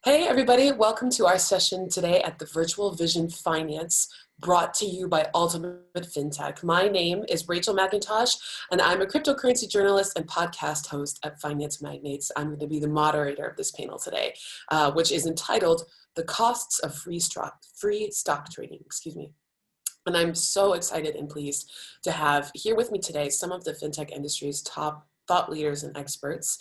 Hey everybody, welcome to our session today at the Virtual Vision Finance, brought to you by Ultimate FinTech. My name is Rachel McIntosh, and I'm a cryptocurrency journalist and podcast host at Finance Magnates. I'm going to be the moderator of this panel today, which is entitled "The Costs of Free Stock Trading." And I'm so excited and pleased to have here with me today some of the fintech industry's top thought leaders and experts.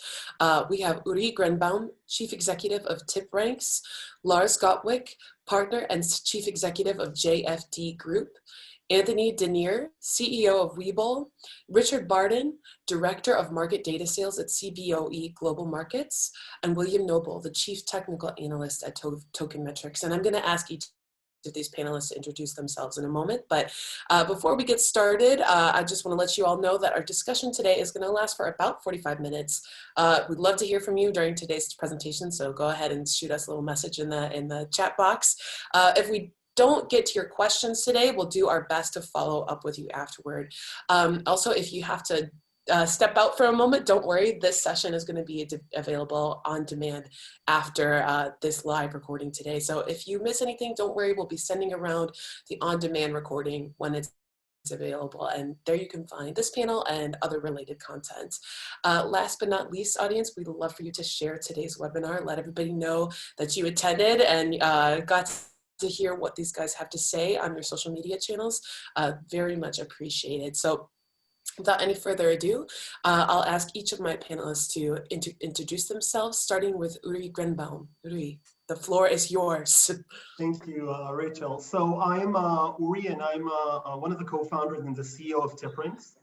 We have Uri Gruenbaum, Chief Executive of TipRanks, Lars Gottwik, Partner and Chief Executive of JFD Group, Anthony Denier, CEO of Webull, Richard Barden, Director of Market Data Sales at Cboe Global Markets, and William Noble, the Chief Technical Analyst at Token Metrics. And I'm going to ask each of these panelists to introduce themselves in a moment. But before we get started, I just want to let you all know that our discussion today is going to last for about 45 minutes. We'd love to hear from you during today's presentation, so go ahead and shoot us a little message in the chat box. If we don't get to your questions today, we'll do our best to follow up with you afterward. Also, if you have to step out for a moment, don't worry. This session is going to be available on demand after this live recording today. So if you miss anything, don't worry. We'll be sending around the on-demand recording when it's available. And there you can find this panel and other related content. Last but not least, audience, we'd love for you to share today's webinar. Let everybody know that you attended and got to hear what these guys have to say on their social media channels. Very much appreciated. So without any further ado, I'll ask each of my panelists to introduce themselves, starting with Uri Gruenbaum. Uri, the floor is yours. Thank you, Rachel. So I'm Uri, and I'm one of the co-founders and the CEO of TipRanks.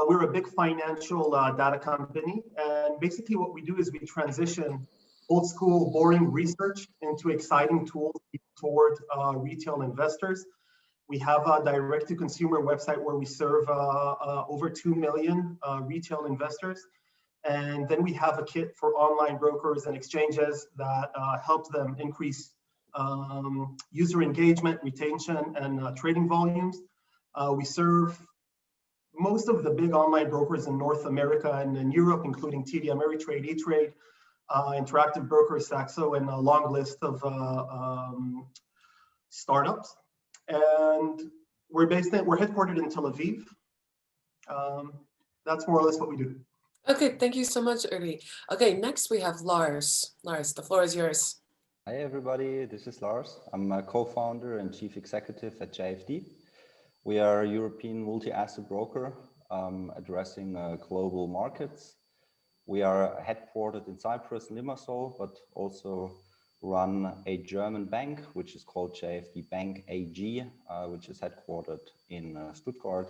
We're a big financial data company, and basically what we do is we transition old school, boring research into exciting tools toward retail investors. We have a direct-to-consumer website where we serve over 2 million retail investors. And then we have a kit for online brokers and exchanges that helps them increase user engagement, retention, and trading volumes. We serve most of the big online brokers in North America and in Europe, including TD Ameritrade, E-Trade, Interactive Brokers, Saxo, and a long list of startups. And we're headquartered in Tel Aviv. That's more or less what we do. Okay, thank you so much, Uri. Okay, next we have Lars. Lars, the floor is yours. Hi everybody, this is Lars. I'm a co-founder and chief executive at JFD. We are a European multi-asset broker addressing global markets. We are headquartered in Cyprus, Limassol, but also run a German bank, which is called JFD Bank AG, which is headquartered in Stuttgart.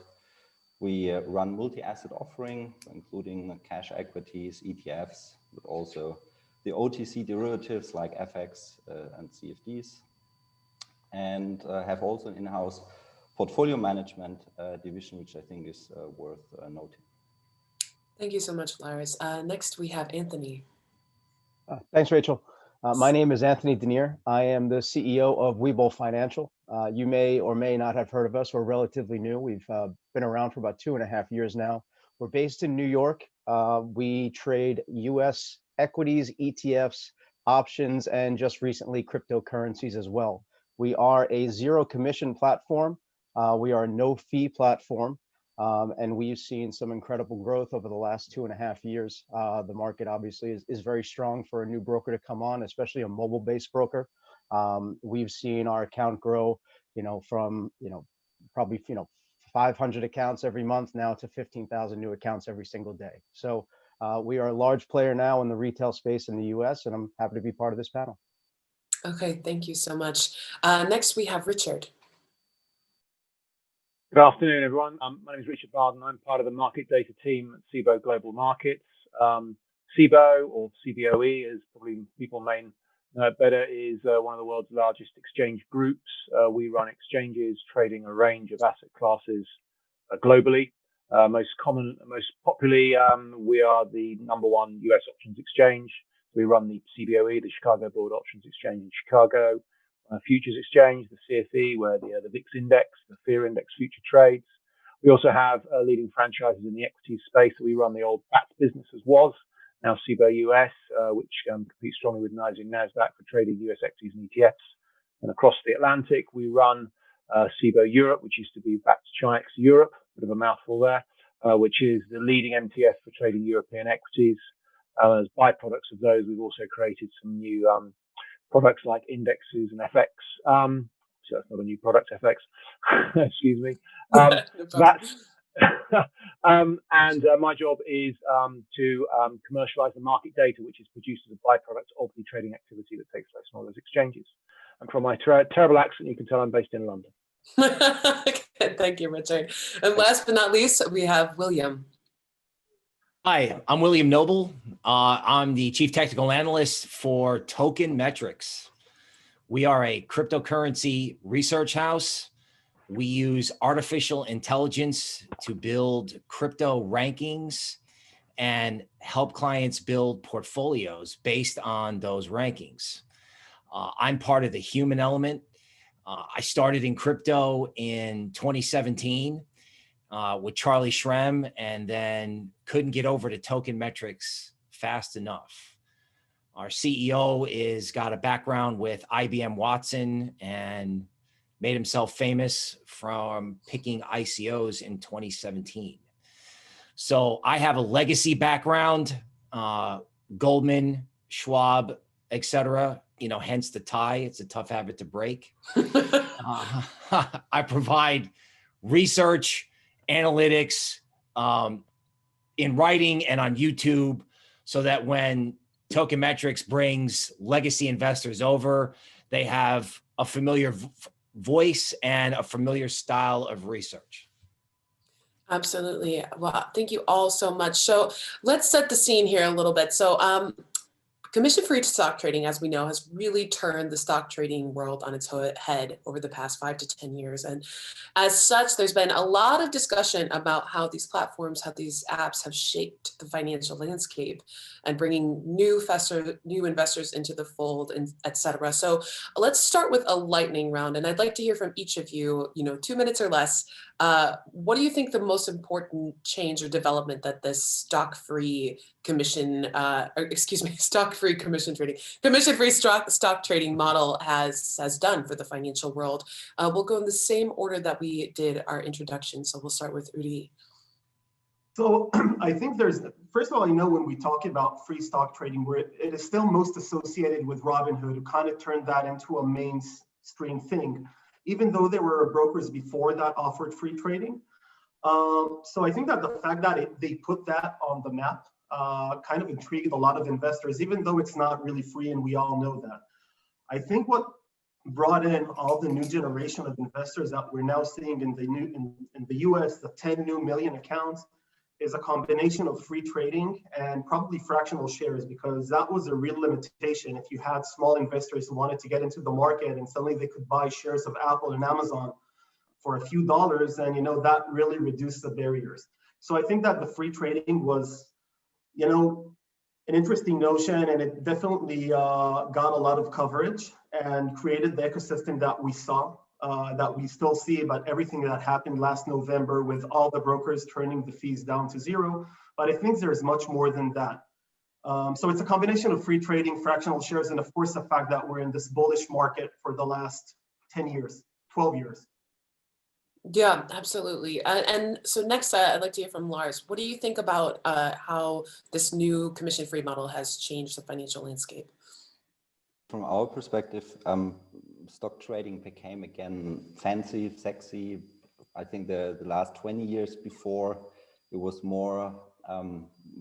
We run multi-asset offering, including cash equities, ETFs, but also the OTC derivatives like FX and CFDs, and have also an in-house portfolio management division, which I think is worth noting. Thank you so much, Lars. Next, we have Anthony. Thanks, Rachel. My name is Anthony Denier. I am the CEO of Webull Financial. You may or may not have heard of us. We're relatively new. We've been around for about 2.5 years now. We're based in New York. We trade US equities, ETFs, options, and just recently cryptocurrencies as well. We are a zero commission platform. We are a no fee platform. And we've seen some incredible growth over the last 2.5 years. The market obviously is very strong for a new broker to come on, especially a mobile-based broker. We've seen our account grow, from probably 500 accounts every month now to 15,000 new accounts every single day. So we are a large player now in the retail space in the US, and I'm happy to be part of this panel. Okay, thank you so much. Next, we have Richard. Good afternoon, everyone. My name is Richard Barden. I'm part of the market data team at Cboe Global Markets. Cboe, or Cboe, as probably people may know it better, is one of the world's largest exchange groups. We run exchanges trading a range of asset classes globally. Most popularly, we are the #1 US options exchange. We run the Cboe, the Chicago Board Options Exchange in Chicago. Futures exchange, the CFE, where the VIX index, the fear index future trades. We also have leading franchises in the equities space. We run the old BATS business as was, now Cboe US, which competes strongly with NASDAQ for trading US equities and ETFs. And across the Atlantic, we run Cboe Europe, which used to be back to Chi-X Europe, bit of a mouthful there, which is the leading MTF for trading European equities. As byproducts of those, we've also created some new products like indexes and FX. So that's not a new product, FX. Excuse me. My job is to commercialize the market data, which is produced as a byproduct of the trading activity that takes place on all those exchanges. And from my terrible accent, you can tell I'm based in London. Thank you, Richard. And last but not least, we have William. Hi, I'm William Noble. I'm the Chief Technical Analyst for Token Metrics. We are a cryptocurrency research house. We use artificial intelligence to build crypto rankings and help clients build portfolios based on those rankings. I'm part of the human element. I started in crypto in 2017 with Charlie Shrem, and then couldn't get over to Token Metrics fast enough. Our CEO is got a background with IBM Watson and made himself famous from picking ICOs in 2017. So I have a legacy background, Goldman, Schwab, etc. You know, hence the tie. It's a tough habit to break. I provide research, analytics in writing and on YouTube, so that when Token Metrics brings legacy investors over, they have a familiar voice and a familiar style of research. Absolutely. Well, thank you all so much. So let's set the scene here a little bit. So commission-free stock trading, as we know, has really turned the stock trading world on its head over the past 5 to 10 years. And as such, there's been a lot of discussion about how these platforms, how these apps have shaped the financial landscape and bringing new investors into the fold, and et cetera. So let's start with a lightning round. And I'd like to hear from each of you, 2 minutes or less. What do you think the most important change or development that this stock-free stock-free commission-free stock trading model has done for the financial world? We'll go in the same order that we did our introduction. So we'll start with Uri. So I think first of all, when we talk about free stock trading, it is still most associated with Robinhood, who kind of turned that into a mainstream thing, even though there were brokers before that offered free trading. So I think that the fact that they put that on the map kind of intrigued a lot of investors, even though it's not really free, and we all know that. I think what brought in all the new generation of investors that we're now seeing in the US, the 10 new million accounts, is a combination of free trading and probably fractional shares, because that was a real limitation. If you had small investors who wanted to get into the market and suddenly they could buy shares of Apple and Amazon for a few dollars, and that really reduced the barriers. So I think that the free trading was, an interesting notion, and it definitely got a lot of coverage and created the ecosystem that we saw. That we still see about everything that happened last November with all the brokers turning the fees down to zero. But I think there's much more than that. So it's a combination of free trading, fractional shares, and of course the fact that we're in this bullish market for the last 10 years, 12 years. Yeah, absolutely. And so next, I'd like to hear from Lars. What do you think about how this new commission-free model has changed the financial landscape? From our perspective, stock trading became again fancy, sexy. I think the last 20 years before, it was more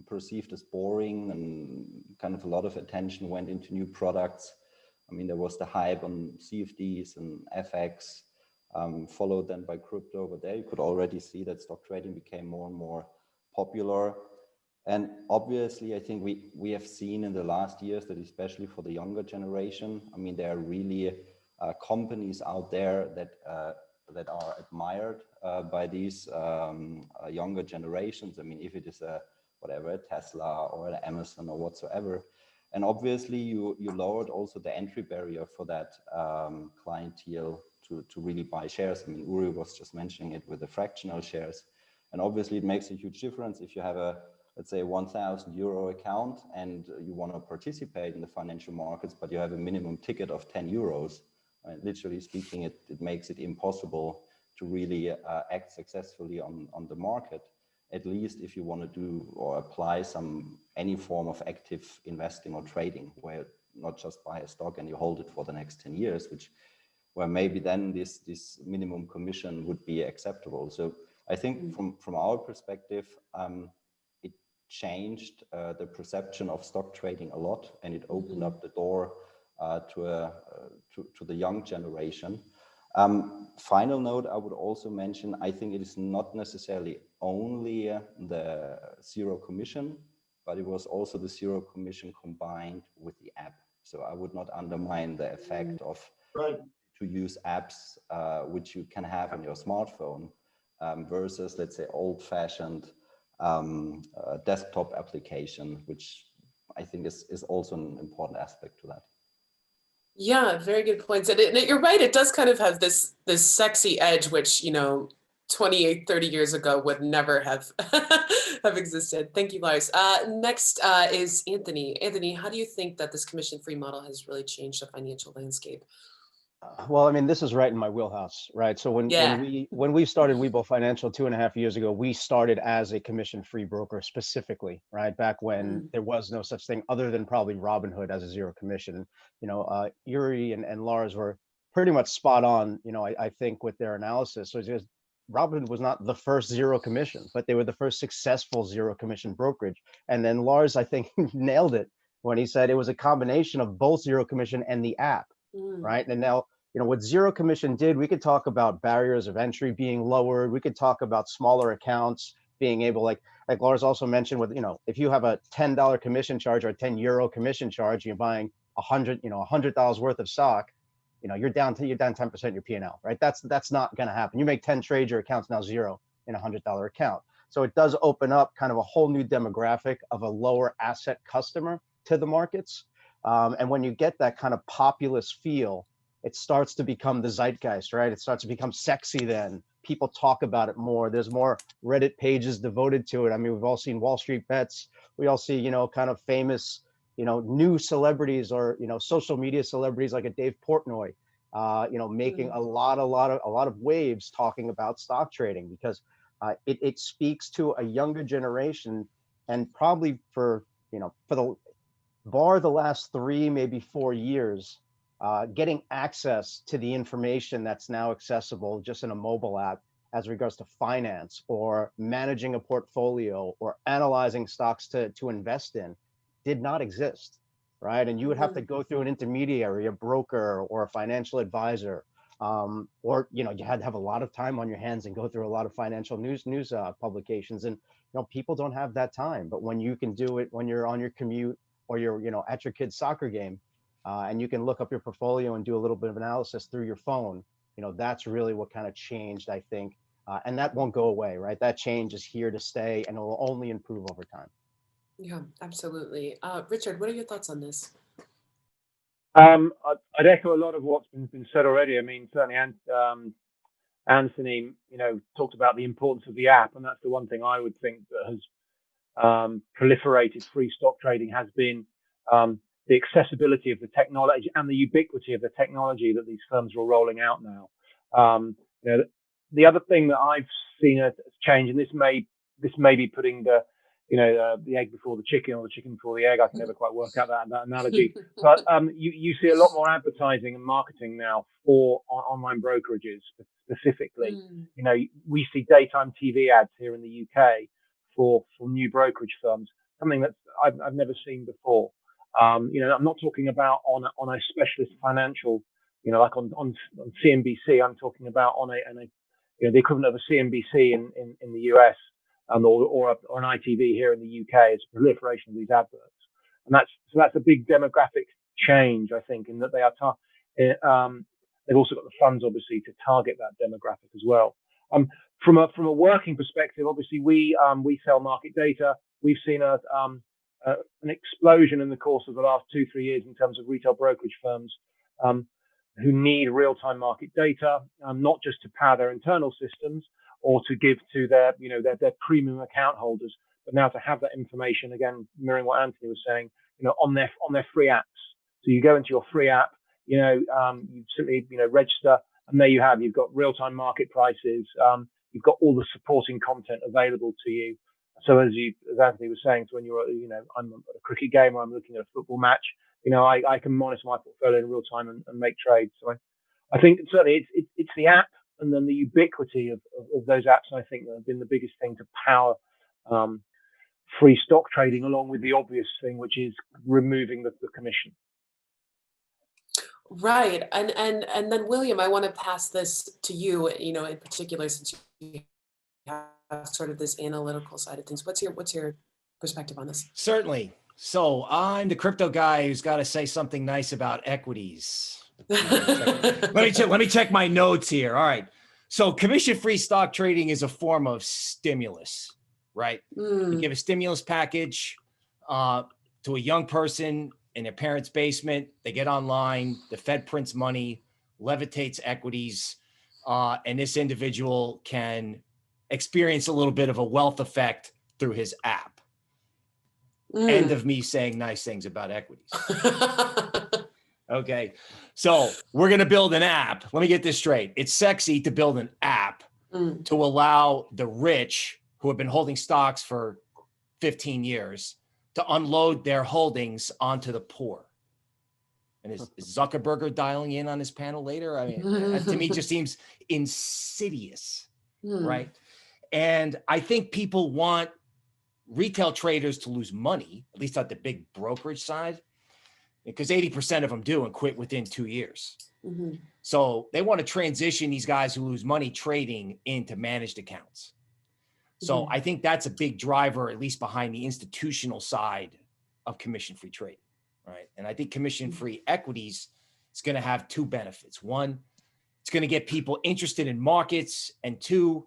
perceived as boring, and kind of a lot of attention went into new products. I mean, there was the hype on CFDs and FX, followed then by crypto, but there you could already see that stock trading became more and more popular. And obviously, I think we have seen in the last years that, especially for the younger generation, I mean, there are really companies out there that are admired by these younger generations. I mean, if it is a Tesla or an Amazon or whatsoever. And obviously, you lowered also the entry barrier for that clientele to really buy shares. I mean, Uri was just mentioning it with the fractional shares. And obviously, it makes a huge difference if you have a let's say, 1,000 euro account and you want to participate in the financial markets, but you have a minimum ticket of 10 euros. Literally speaking, it makes it impossible to really act successfully on the market, at least if you want to do or apply any form of active investing or trading, where not just buy a stock and you hold it for the next 10 years, where maybe then this minimum commission would be acceptable. So I think from our perspective, it changed the perception of stock trading a lot, and it opened up the door to the young generation. Final note, I would also mention, I think it is not necessarily only the zero commission, but it was also the zero commission combined with the app. So I would not undermine the effect of to use apps which you can have on your smartphone versus, let's say, old-fashioned desktop application, which I think is also an important aspect to that. Yeah, very good points. And you're right, it does kind of have this sexy edge, which, 28, 30 years ago would never have have existed. Thank you, Lars. Next is Anthony. Anthony, how do you think that this commission-free model has really changed the financial landscape? Well, I mean, this is right in my wheelhouse, right? So when we started Webull Financial 2.5 years ago, we started as a commission-free broker specifically, right? Back when there was no such thing other than probably Robinhood as a zero commission. Uri and Lars were pretty much spot on, I think, with their analysis. So it's just, Robinhood was not the first zero commission, but they were the first successful zero commission brokerage. And then Lars, I think, nailed it when he said it was a combination of both zero commission and the app, right? And now, what zero commission did, we could talk about barriers of entry being lowered. We could talk about smaller accounts being able, like Lars also mentioned, with, if you have a $10 commission charge or a 10 euro commission charge, you're buying $100 worth of stock, you're down 10% your P&L, right? That's not going to happen. You make 10 trades, your account's now zero in a $100 account. So it does open up kind of a whole new demographic of a lower asset customer to the markets. And when you get that kind of populist feel, it starts to become the zeitgeist, right? It starts to become sexy then. People talk about it more. There's more Reddit pages devoted to it. I mean, we've all seen Wall Street Bets. We all see, kind of famous, new celebrities or, social media celebrities like a Dave Portnoy, making a lot of waves talking about stock trading, because it speaks to a younger generation, and probably for the last 3, maybe 4 years, getting access to the information that's now accessible just in a mobile app as regards to finance or managing a portfolio or analyzing stocks to invest in did not exist, right? And you would have to go through an intermediary, a broker or a financial advisor, or you had to have a lot of time on your hands and go through a lot of financial news publications. And people don't have that time. But when you can do it when you're on your commute or you're at your kid's soccer game, and you can look up your portfolio and do a little bit of analysis through your phone, that's really what kind of changed, I think. And that won't go away, right? That change is here to stay, and it will only improve over time. Yeah, absolutely. Richard, what are your thoughts on this? I'd echo a lot of what's been said already. I mean, certainly Anthony, talked about the importance of the app, and that's the one thing I would think that has proliferated free stock trading has been the accessibility of the technology and the ubiquity of the technology that these firms are rolling out now. The other thing that I've seen a change, and this may be putting the egg before the chicken or the chicken before the egg. I can never quite work out that analogy. But you see a lot more advertising and marketing now for online brokerages specifically. We see daytime TV ads here in the UK for new brokerage firms, something that I've never seen before. I'm not talking about on a specialist financial, like on CNBC. I'm talking about on the equivalent of a CNBC in the US, or an ITV here in the UK. It's a proliferation of these adverts, and that's a big demographic change, I think, in that they are they've also got the funds, obviously, to target that demographic as well. From a working perspective, obviously we sell market data. We've seen an explosion in the course of the last 2-3 years in terms of retail brokerage firms who need real-time market data, not just to power their internal systems or to give to their premium account holders, but now to have that information, again, mirroring what Anthony was saying, on their free apps. So you go into your free app, you simply, register, and there you've got real-time market prices. You've got all the supporting content available to you. So as Anthony was saying, so when you're, I'm at a cricket game or I'm looking at a football match, I can monitor my portfolio in real time and make trades. So I think certainly it's the app and then the ubiquity of those apps, I think, that have been the biggest thing to power free stock trading, along with the obvious thing, which is removing the commission. Right, and then William, I want to pass this to you, in particular, since you have sort of this analytical side of things. What's your perspective on this? Certainly. So I'm the crypto guy who's got to say something nice about equities. Let me check my notes here. All right. So commission-free stock trading is a form of stimulus, right? You give a stimulus package to a young person in their parents' basement. They get online. The Fed prints money, levitates equities, and this individual can experience a little bit of a wealth effect through his app. End of me saying nice things about equities. Okay. So we're going to build an app. Let me get this straight. It's sexy to build an app to allow the rich who have been holding stocks for 15 years to unload their holdings onto the poor. And is Zuckerberg dialing in on his panel later? I mean, to me, it just seems insidious, right? And I think people want retail traders to lose money, at least at the big brokerage side, because 80% of them do and quit within 2 years. So they want to transition these guys who lose money trading into managed accounts. So I think that's a big driver, at least behind the institutional side of commission-free trading, right? And I think commission-free equities is going to have two benefits. One, it's going to get people interested in markets. And two,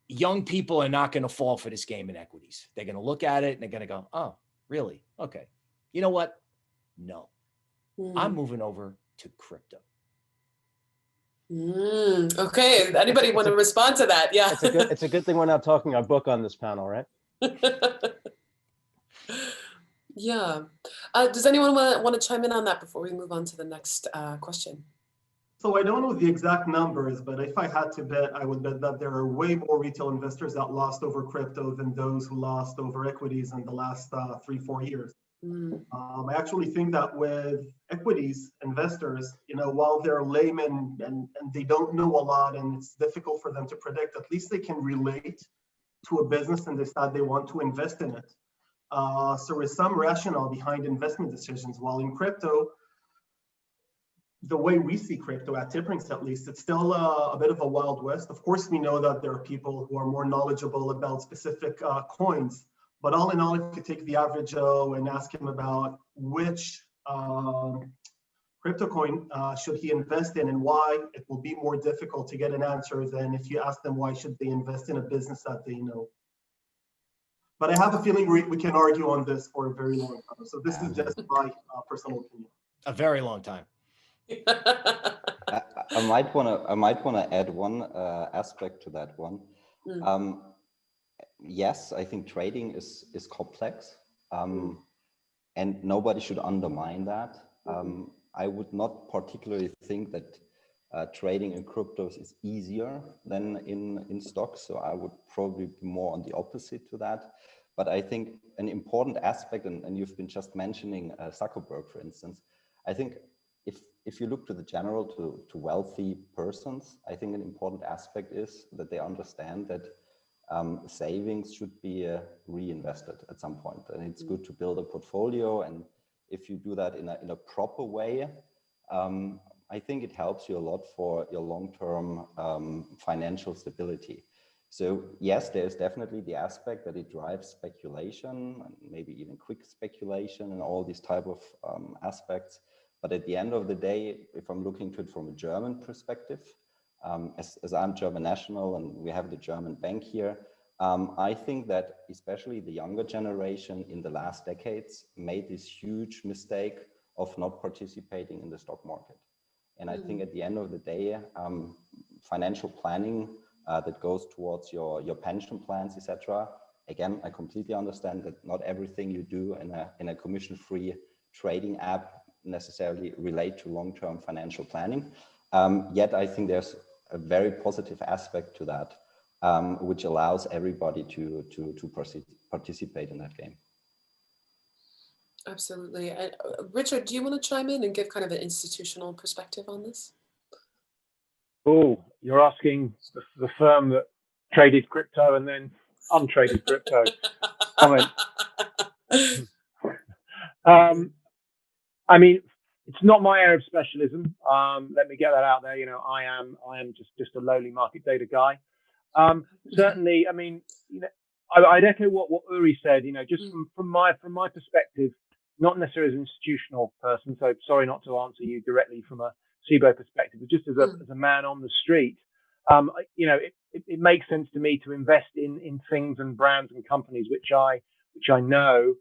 young people are not going to fall for this game in equities. They're going to look at it and they're going to go, oh, really? Okay. You know what? No, I'm moving over to crypto. Okay. Anybody want to respond to that? Yeah. It's a good thing we're not talking our book on this panel, right? Yeah. Does anyone want to chime in on that before we move on to the next question? So I don't know the exact numbers, but if I had to bet, I would bet that there are way more retail investors that lost over crypto than those who lost over equities in the last 3-4 years. I actually think that with equities investors, while they're laymen and they don't know a lot and it's difficult for them to predict, at least they can relate to a business and decide they want to invest in it. So there's some rationale behind investment decisions. While in crypto, the way we see crypto at TipRanks, at least, it's still a bit of a wild west. Of course, we know that there are people who are more knowledgeable about specific coins. But all in all, if you take the average Joe and ask him about which crypto coin should he invest in and why, it will be more difficult to get an answer than if you ask them why should they invest in a business that they know. But I have a feeling we can argue on this for a very long time. So this is just my personal opinion. A very long time. I might want to add one aspect to that one. Yes, I think trading is complex, and nobody should undermine that. I would not particularly think that trading in cryptos is easier than in stocks, so I would probably be more on the opposite to that. But I think an important aspect, and you've been just mentioning Zuckerberg, for instance, I think if you look to the general, to wealthy persons, I think an important aspect is that they understand that savings should be reinvested at some point, and it's good to build a portfolio. And if you do that in a proper way, I think it helps you a lot for your long-term financial stability. So yes, there's definitely the aspect that it drives speculation, and maybe even quick speculation and all these type of aspects. But at the end of the day, if I'm looking to it from a German perspective, as I'm German national and we have the German bank here, I think that especially the younger generation in the last decades made this huge mistake of not participating in the stock market. And I think at the end of the day, financial planning that goes towards your pension plans, etc., again, I completely understand that not everything you do in a commission-free trading app necessarily relate to long-term financial planning. Yet I think there's a very positive aspect to that, which allows everybody to participate in that game. Absolutely. Richard, do you want to chime in and give kind of an institutional perspective on this? Oh, you're asking the firm that traded crypto and then untraded crypto. Comment. I mean, it's not my area of specialism. Let me get that out there. You know, I am just a lowly market data guy. Certainly, I mean, you know, I'd echo what Uri said. You know, just from my perspective, not necessarily as an institutional person. So sorry not to answer you directly from a Cboe perspective, but just as a man on the street. You know, it makes sense to me to invest in things and brands and companies which I know.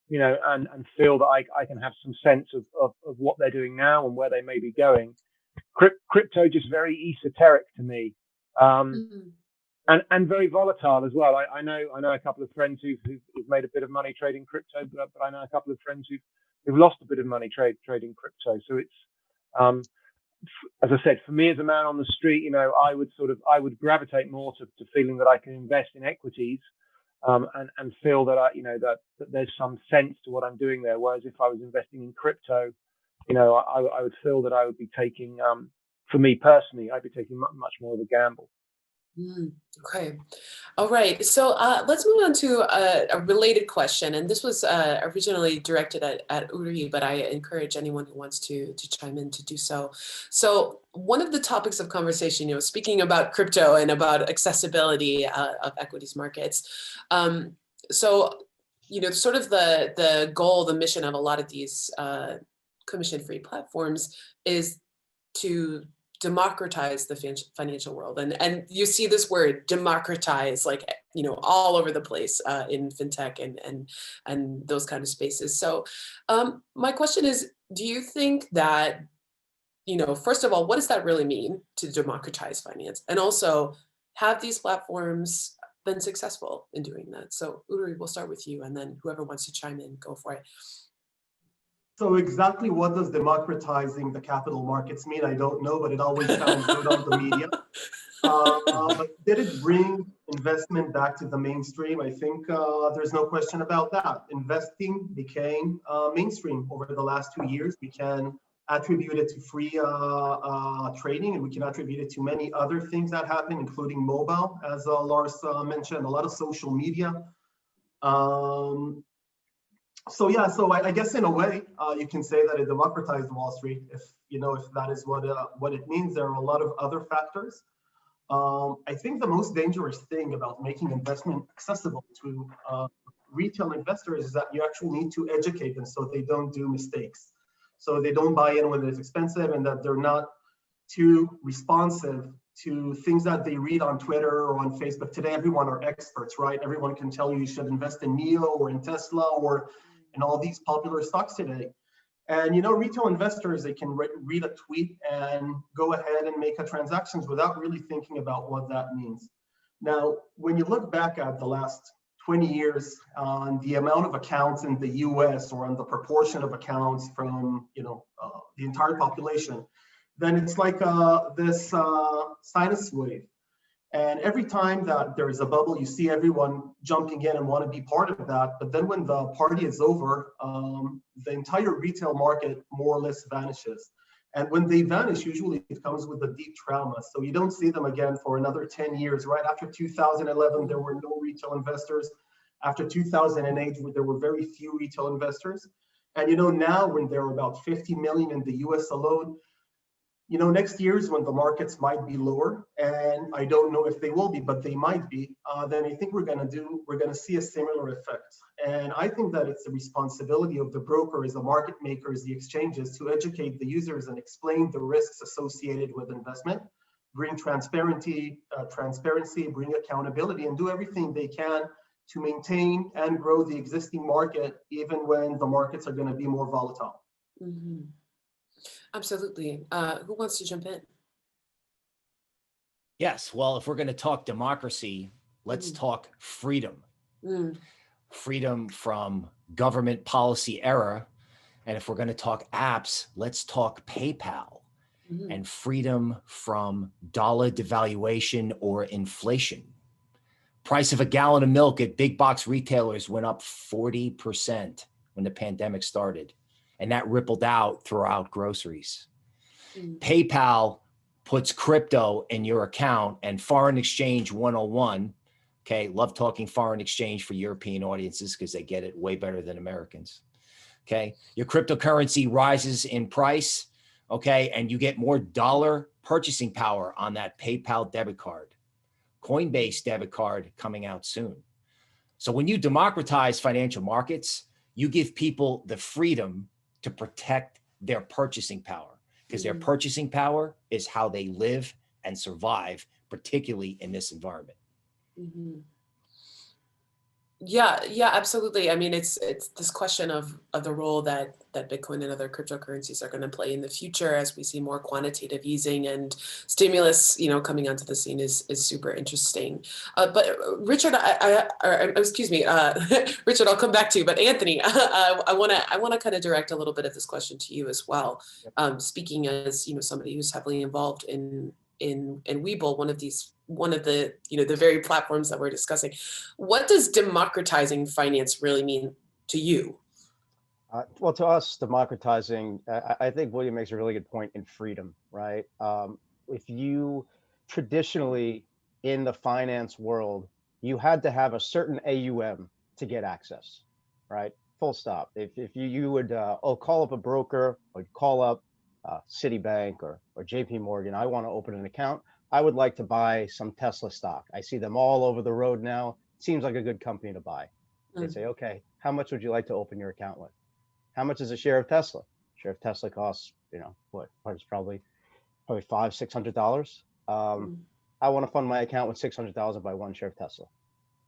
You know, and feel that I can have some sense of what they're doing now and where they may be going. Crypto just very esoteric to me, and very volatile as well. I know a couple of friends who've made a bit of money trading crypto, but I know a couple of friends who've lost a bit of money trading crypto. So it's as I said, for me as a man on the street, you know, I would gravitate more to feeling that I can invest in equities. And feel that that there's some sense to what I'm doing there. Whereas if I was investing in crypto, you know, I would feel that I would be taking, for me personally, I'd be taking much more of a gamble. Okay. All right. So let's move on to a related question. And this was originally directed at Uri, but I encourage anyone who wants to chime in to do so. So one of the topics of conversation, you know, speaking about crypto and about accessibility of equities markets. So, you know, sort of the goal, the mission of a lot of these commission-free platforms is to democratize the financial world. And you see this word democratize, like, you know, all over the place in fintech and those kind of spaces. So my question is, do you think that, you know, first of all, what does that really mean to democratize finance? And also, have these platforms been successful in doing that? So Uri, we'll start with you, and then whoever wants to chime in, go for it. So exactly what does democratizing the capital markets mean? I don't know, but it always sounds good on the media. But did it bring investment back to the mainstream? I think there's no question about that. Investing became mainstream over the last 2 years. We can attribute it to free trading, and we can attribute it to many other things that happen, including mobile, as Lars mentioned, a lot of social media. So yeah, so I guess in a way you can say that it democratized Wall Street, if that is what it means. There are a lot of other factors. I think the most dangerous thing about making investment accessible to retail investors is that you actually need to educate them so they don't do mistakes, so they don't buy in when it's expensive, and that they're not too responsive to things that they read on Twitter or on Facebook. Today, everyone are experts, right? Everyone can tell you should invest in NEO or in Tesla or in all these popular stocks today. And, you know, retail investors, they can read a tweet and go ahead and make transactions without really thinking about what that means. Now, when you look back at the last 20 years on the amount of accounts in the US, or on the proportion of accounts from, the entire population, then it's like this sinus wave. And every time that there is a bubble, you see everyone jumping in and want to be part of that. But then when the party is over, the entire retail market more or less vanishes. And when they vanish, usually it comes with a deep trauma. So you don't see them again for another 10 years, right? After 2011, there were no retail investors. After 2008, there were very few retail investors. And, now when there are about 50 million in the US alone, next year is when the markets might be lower, and I don't know if they will be, but they might be. Then I think we're going to see a similar effect. And I think that it's the responsibility of the brokers, the market makers, the exchanges to educate the users and explain the risks associated with investment, bring transparency, bring accountability, and do everything they can to maintain and grow the existing market, even when the markets are going to be more volatile. Mm-hmm. Absolutely. Who wants to jump in? Yes. Well, if we're going to talk democracy, let's talk freedom. Mm. Freedom from government policy error. And if we're going to talk apps, let's talk PayPal. Mm. And freedom from dollar devaluation or inflation. Price of a gallon of milk at big box retailers went up 40% when the pandemic started, and that rippled out throughout groceries. Mm. PayPal puts crypto in your account, and foreign exchange 101. Okay, love talking foreign exchange for European audiences because they get it way better than Americans. Okay, your cryptocurrency rises in price, okay, and you get more dollar purchasing power on that PayPal debit card. Coinbase debit card coming out soon. So when you democratize financial markets, you give people the freedom to protect their purchasing power, because their purchasing power is how they live and survive, particularly in this environment. Mm-hmm. Yeah, absolutely. I mean, it's this question of the role that Bitcoin and other cryptocurrencies are going to play in the future as we see more quantitative easing and stimulus, coming onto the scene is super interesting. But Richard, excuse me, Richard, I'll come back to you. But Anthony, I want to kind of direct a little bit of this question to you as well. Speaking as somebody who's heavily involved in Webull, one of the the very platforms that we're discussing. What does democratizing finance really mean to you? Well, to us, democratizing, I think William makes a really good point in freedom, right? If you traditionally in the finance world, you had to have a certain AUM to get access, right? Full stop. If you would call up a broker or call up Citibank or JP Morgan, I want to open an account. I would like to buy some Tesla stock. I see them all over the road now. Seems like a good company to buy. They'd say, okay, how much would you like to open your account with? How much is a share of Tesla? Share of Tesla costs, what is probably $500-600. I want to fund my account with $600 and buy one share of Tesla.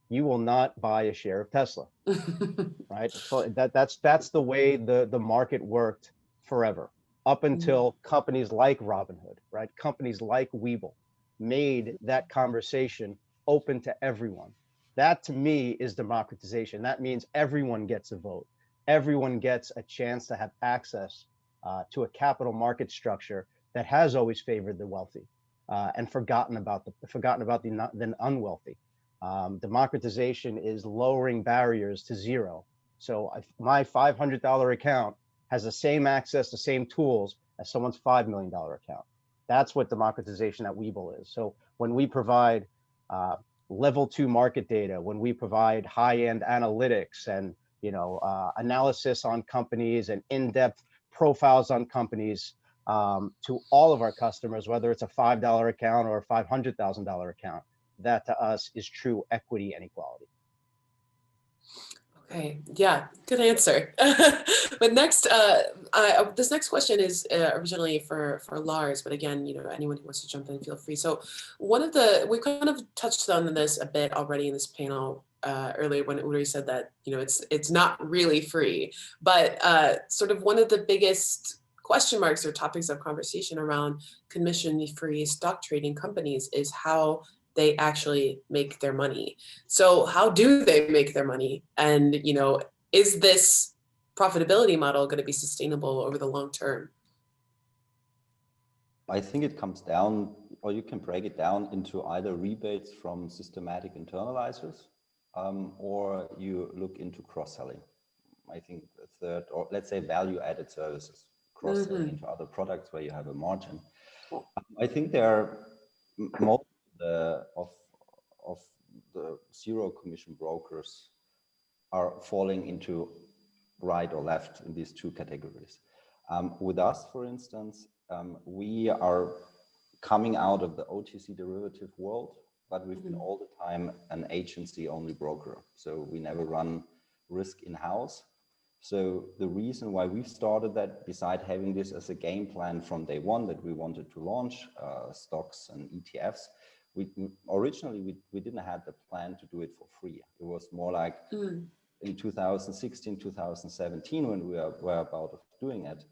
You will not buy a share of Tesla, right? So that's the way the market worked forever, up until companies like Robinhood, right? Companies like Webull made that conversation open to everyone. That to me is democratization. That means everyone gets a vote. Everyone gets a chance to have access to a capital market structure that has always favored the wealthy and forgotten about the unwealthy. Democratization is lowering barriers to zero. So my $500 account has the same access, the same tools as someone's $5 million account. That's what democratization at Webull is. So when we provide level 2 market data, when we provide high-end analytics and analysis on companies and in-depth profiles on companies to all of our customers, whether it's a $5 account or a $500,000 account, that to us is true equity and equality. Okay, yeah, good answer. But next, this next question is originally for Lars, but again, anyone who wants to jump in, feel free. So we kind of touched on this a bit already in this panel earlier when Uri said that, it's not really free, but sort of one of the biggest question marks or topics of conversation around commission-free stock trading companies is how they actually make their money. So how do they make their money? And, is this profitability model going to be sustainable over the long term? I think it comes down, or you can break it down into either rebates from systematic internalizers, or you look into cross-selling. I think the third, or let's say value-added services, cross-selling into other products where you have a margin. I think there are most of the zero commission brokers are falling into right or left in these two categories. With us, for instance, we are coming out of the OTC derivative world, but we've been all the time an agency-only broker. So we never run risk in-house. So the reason why we've started that, beside having this as a game plan from day one that we wanted to launch stocks and ETFs, originally we didn't have the plan to do it for free. It was more like in 2016, 2017, when we were about doing it,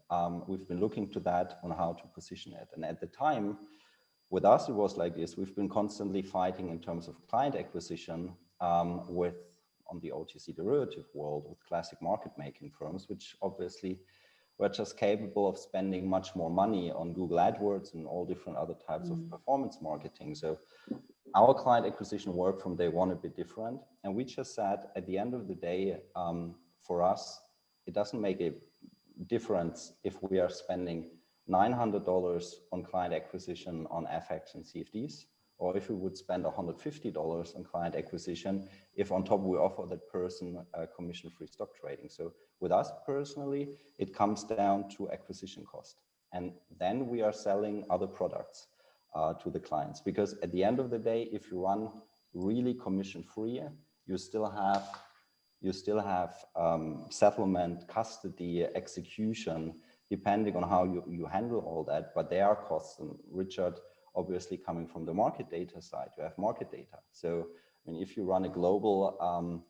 we've been looking to that on how to position it. And at the time, With us, it was like this. We've been constantly fighting in terms of client acquisition with, on the OTC derivative world, with classic market making firms, which obviously were just capable of spending much more money on Google AdWords and all different other types of performance marketing. So our client acquisition worked from day one a bit different. And we just said, at the end of the day, for us, it doesn't make a difference if we are spending $900 on client acquisition on FX and CFDs, or if we would spend $150 on client acquisition, if on top we offer that person commission-free stock trading. So with us personally, it comes down to acquisition cost. And then we are selling other products to the clients, because at the end of the day, if you run really commission-free, you still have settlement, custody, execution, depending on how you handle all that, but there are costs. And Richard, obviously coming from the market data side, you have market data. So, I mean, if you run a global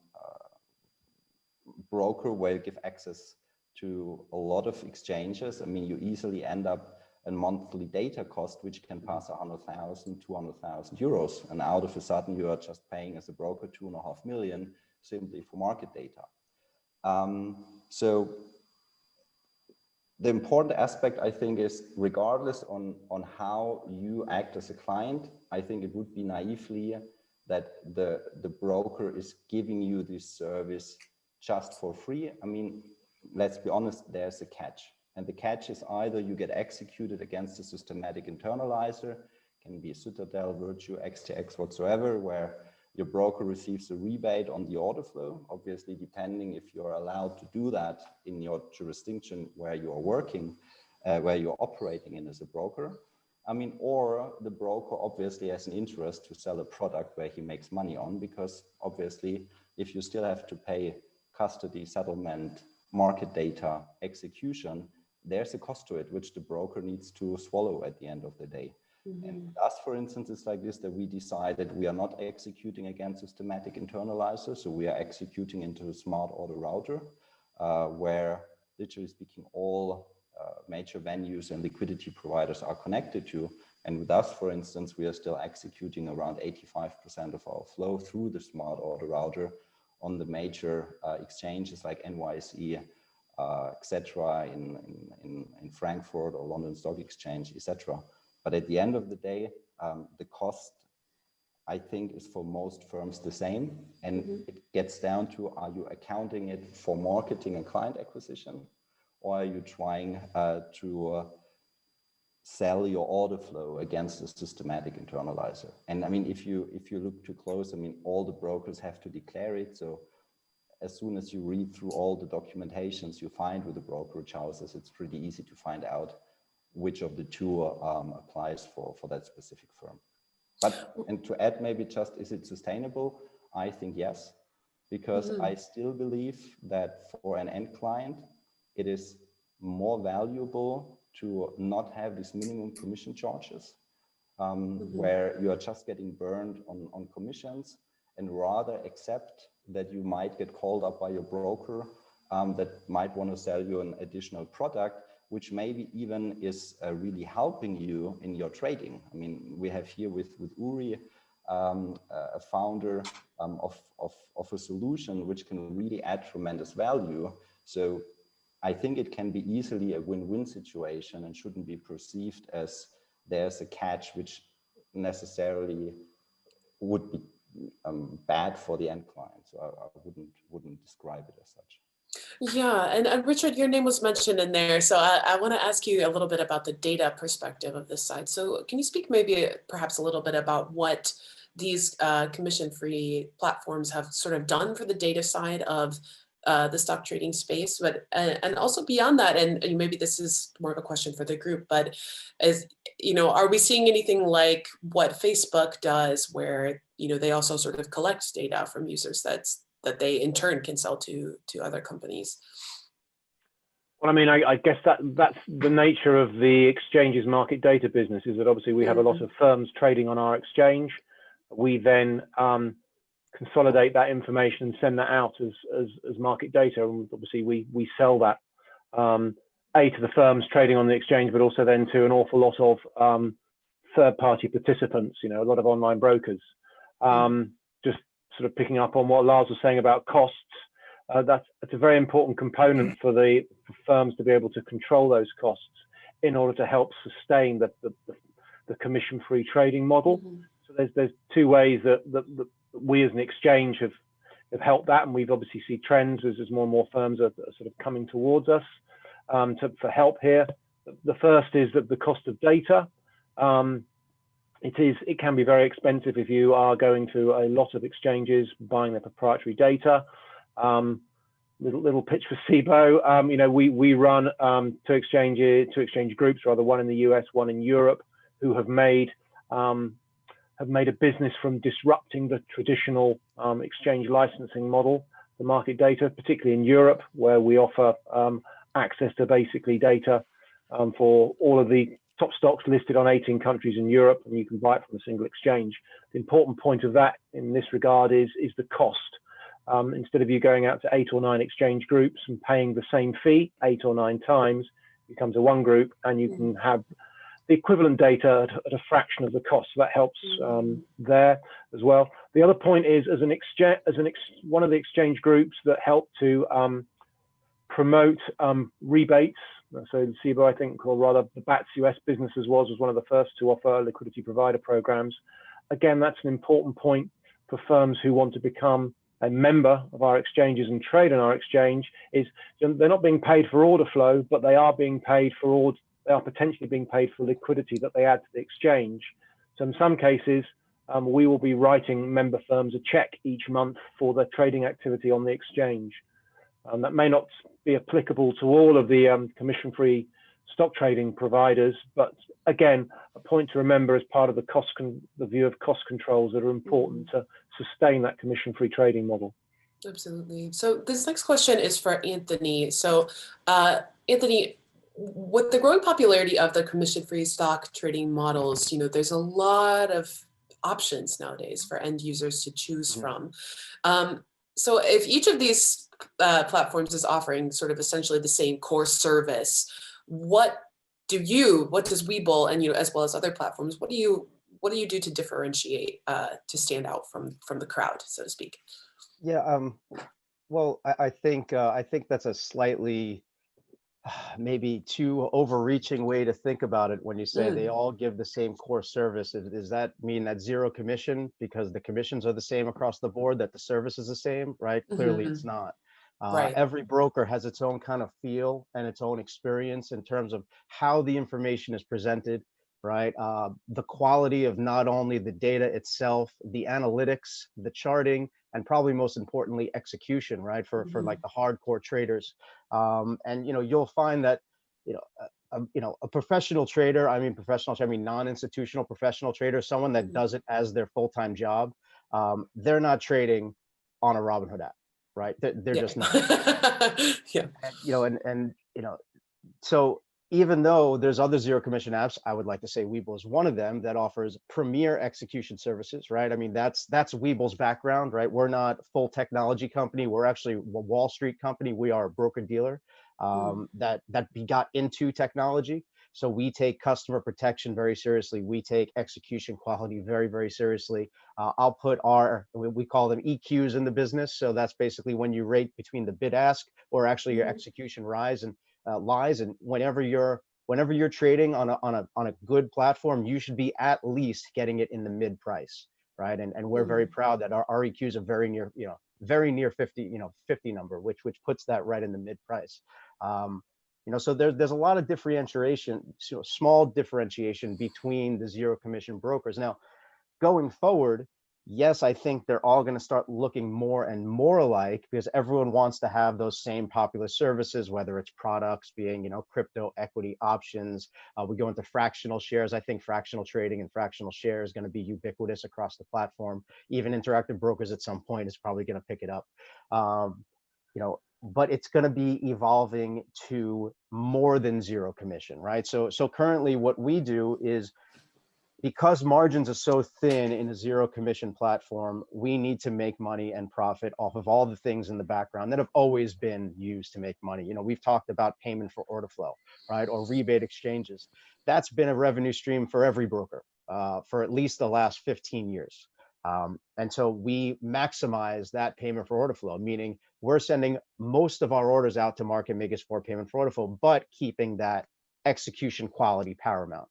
broker where you give access to a lot of exchanges, I mean, you easily end up a monthly data cost, which can pass 100,000, 200,000 euros. And out of a sudden, you are just paying as a broker 2.5 million simply for market data. So the important aspect, I think, is regardless on how you act as a client, I think it would be naively that the broker is giving you this service just for free. I mean, let's be honest, there's a catch. And the catch is either you get executed against a systematic internalizer, can be a Citadel, Virtue, XTX, whatsoever, where your broker receives a rebate on the order flow, obviously depending if you're allowed to do that in your jurisdiction where you're working, where you're operating in as a broker. I mean, or the broker obviously has an interest to sell a product where he makes money on, because obviously if you still have to pay custody, settlement, market data, execution, there's a cost to it, which the broker needs to swallow at the end of the day. And with us, for instance, it's like this, that we decided we are not executing against systematic internalizer. So we are executing into a smart order router, where literally speaking, all major venues and liquidity providers are connected to. And with us, for instance, we are still executing around 85% of our flow through the smart order router on the major exchanges like NYSE, etc., in Frankfurt or London Stock Exchange, etc. But at the end of the day, the cost, I think, is for most firms the same. And it gets down to, are you accounting it for marketing and client acquisition? Or are you trying to sell your order flow against a systematic internalizer? And I mean, if you look too close, I mean, all the brokers have to declare it. So as soon as you read through all the documentations you find with the brokerage houses, it's pretty easy to find out which of the two applies for that specific firm. But, and to add maybe just, is it sustainable? I think yes, because I still believe that for an end client, it is more valuable to not have these minimum commission charges, where you are just getting burned on commissions, and rather accept that you might get called up by your broker that might want to sell you an additional product, which maybe even is really helping you in your trading. I mean, we have here with Uri, a founder of a solution which can really add tremendous value. So I think it can be easily a win-win situation and shouldn't be perceived as there's a catch which necessarily would be bad for the end client. So I wouldn't describe it as such. Yeah, and Richard, your name was mentioned in there. So I want to ask you a little bit about the data perspective of this side. So can you speak maybe perhaps a little bit about what these commission-free platforms have sort of done for the data side of the stock trading space, but and also beyond that, and maybe this is more of a question for the group, but as you know, are we seeing anything like what Facebook does, where they also sort of collect data from users that they in turn can sell to other companies? Well, I mean, I guess that's the nature of the exchange's market data business, is that obviously we have a lot of firms trading on our exchange. We then consolidate that information and send that out as market data, and obviously we sell that to the firms trading on the exchange, but also then to an awful lot of third-party participants, a lot of online brokers. Just sort of picking up on what Lars was saying about costs, that's a very important component for firms to be able to control those costs in order to help sustain the commission-free trading model. So there's two ways that we as an exchange have helped that, and we've obviously seen trends as more and more firms are sort of coming towards us for help here. The first is that the cost of data. It can be very expensive if you are going to a lot of exchanges buying their proprietary data. Little pitch for Cboe. We run two exchange groups, rather, one in the US, one in Europe, who have made a business from disrupting the traditional exchange licensing model, the market data, particularly in Europe, where we offer access to basically data for all of the top stocks listed on 18 countries in Europe, and you can buy it from a single exchange. The important point of that in this regard is the cost. Instead of you going out to 8 or 9 exchange groups and paying the same fee 8 or 9 times, you come to one group and you can have the equivalent data at a fraction of the cost. So that helps there as well. The other point is, one of the exchange groups that help to promote rebates. So the Cboe, I think, or rather the BATS US businesses was one of the first to offer liquidity provider programs. Again, that's an important point for firms who want to become a member of our exchanges and trade on our exchange. Is they're not being paid for order flow, but they are being paid for they are potentially being paid for liquidity that they add to the exchange. So in some cases, we will be writing member firms a check each month for their trading activity on the exchange. That may not be applicable to all of the commission-free stock trading providers, but again, a point to remember as part of the view of cost controls that are important to sustain that commission-free trading model. Absolutely. So this next question is for Anthony. So Anthony, with the growing popularity of the commission-free stock trading models, there's a lot of options nowadays for end users to choose from. So if each of these platforms is offering sort of essentially the same core service, what does Webull and as well as other platforms, what do you do to differentiate, to stand out from the crowd, so to speak? Yeah, well, I think that's a slightly maybe too overreaching way to think about it when you say they all give the same core service. Does that mean that zero commission because the commissions are the same across the board, that the service is the same, right? Clearly it's not. Right. Every broker has its own kind of feel and its own experience in terms of how the information is presented, right? The quality of not only the data itself, the analytics, the charting, and probably most importantly, execution, right? For like the hardcore traders. And you'll find that, a professional trader, I mean non-institutional professional trader, someone that does it as their full-time job, they're not trading on a Robinhood app, right? They're just not. And so even though there's other zero commission apps, I would like to say Webull is one of them that offers premier execution services, right? I mean, that's Webull's background, right? We're not a full technology company. We're actually a Wall Street company. We are a broker dealer that got into technology. So we take customer protection very seriously. We take execution quality very, very seriously. I'll put we call them EQs in the business. So that's basically when you rate between the bid ask or actually your execution lies. And whenever you're trading on a good platform, you should be at least getting it in the mid price, right? And we're very proud that our EQs are very near 50, 50 number, which puts that right in the mid price. So there's a lot of differentiation, small differentiation between the zero commission brokers. Now, going forward, yes, I think they're all going to start looking more and more alike because everyone wants to have those same popular services, whether it's products being, crypto, equity, options. We go into fractional shares. I think fractional trading and fractional shares is going to be ubiquitous across the platform. Even Interactive Brokers at some point is probably going to pick it up. But it's going to be evolving to more than zero commission, right? So currently what we do is, because margins are so thin in a zero commission platform, we need to make money and profit off of all the things in the background that have always been used to make money. We've talked about payment for order flow, right? Or rebate exchanges. That's been a revenue stream for every broker, for at least the last 15 years. And so we maximize that payment for order flow, meaning we're sending most of our orders out to market makers for payment for order flow, but keeping that execution quality paramount.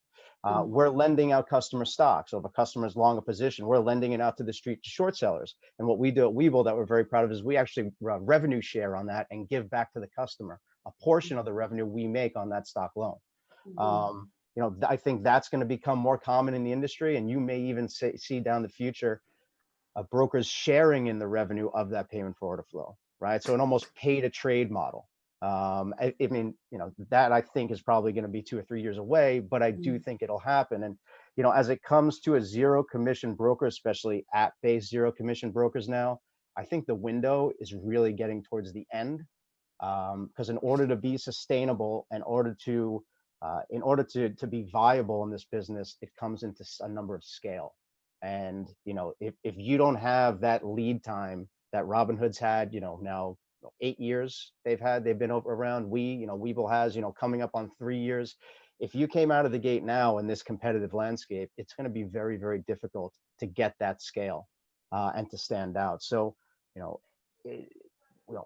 We're lending out customer stock. So if a customer is long a position, we're lending it out to the street to short sellers. And what we do at Webull that we're very proud of is we actually revenue share on that and give back to the customer a portion of the revenue we make on that stock loan. You know, I think that's going to become more common in the industry, and you may even see down the future brokers sharing in the revenue of that payment for order flow, right? So an almost pay to trade model. I mean, you know, that I think is probably going to be 2 or 3 years away, but I do think it'll happen. And, you know, as it comes to a zero commission broker, especially app-based zero commission brokers now, I think the window is really getting towards the end. Because in order to be sustainable, in order to be viable in this business, it comes into a number of scale. And, you know, if you don't have that lead time that Robinhood's had, you know, now 8 years they've been around. Webull has, you know, coming up on 3 years. If you came out of the gate now in this competitive landscape, it's going to be very, very difficult to get that scale and to stand out. So, you know,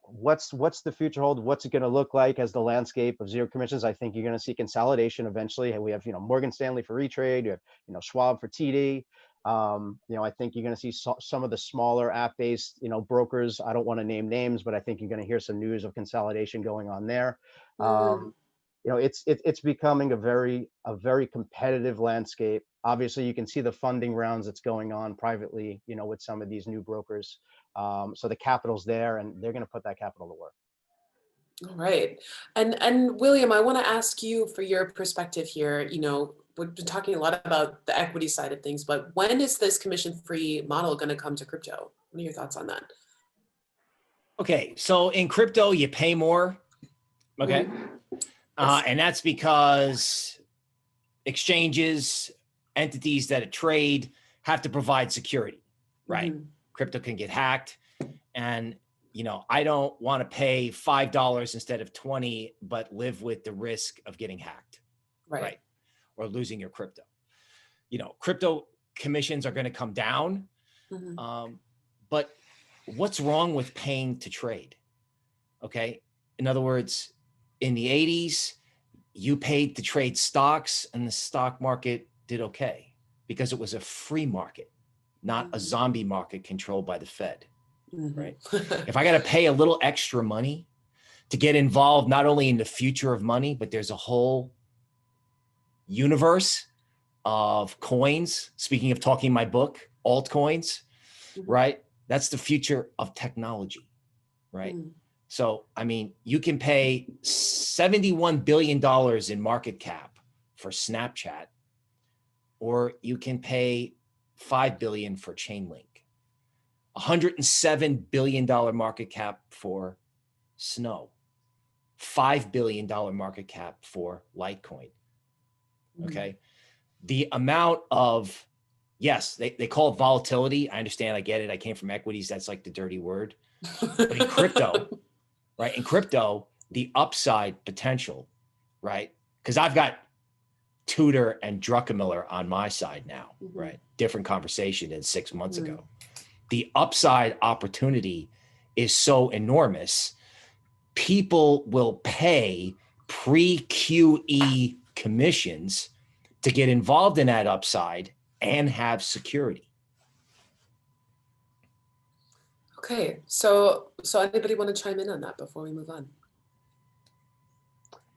what's the future hold? What's it going to look like as the landscape of zero commissions? I think you're going to see consolidation eventually. We have, you know, Morgan Stanley for E-Trade, you have, you know, Schwab for TD. You know, I think you're going to see some of the smaller app-based, you know, brokers. I don't want to name names, but I think you're going to hear some news of consolidation going on there. You know, it's becoming a very competitive landscape. Obviously, you can see the funding rounds that's going on privately, you know, with some of these new brokers. So the capital's there, and they're going to put that capital to work. All right. And William, I want to ask you for your perspective here. You know, we've been talking a lot about the equity side of things, but when is this commission-free model going to come to crypto? What are your thoughts on that? Okay, so in crypto, you pay more. Okay. Yes. And that's because exchanges, entities that trade have to provide security, right? Crypto can get hacked. And, you know, I don't want to pay $5 instead of 20, but live with the risk of getting hacked, right? Or losing your crypto. You know, crypto commissions are going to come down. But what's wrong with paying to trade? Okay. In other words, in the 80s, you paid to trade stocks and the stock market did okay because it was a free market, not a zombie market controlled by the Fed, right? If I got to pay a little extra money to get involved, not only in the future of money, but there's a whole universe of coins. Speaking of talking my book, altcoins, right? That's the future of technology, right? So, I mean, you can pay $71 billion in market cap for Snapchat, or you can pay $5 billion for Chainlink, $107 billion market cap for Snow, $5 billion market cap for Litecoin. Okay. The amount of, yes, they call it volatility. I understand. I get it. I came from equities. That's like the dirty word. But in crypto, right? In crypto, the upside potential, right? Because I've got Tudor and Druckenmiller on my side now, right? Different conversation than 6 months ago. The upside opportunity is so enormous. People will pay pre-QE commissions to get involved in that upside and have security. Okay, so anybody want to chime in on that before we move on?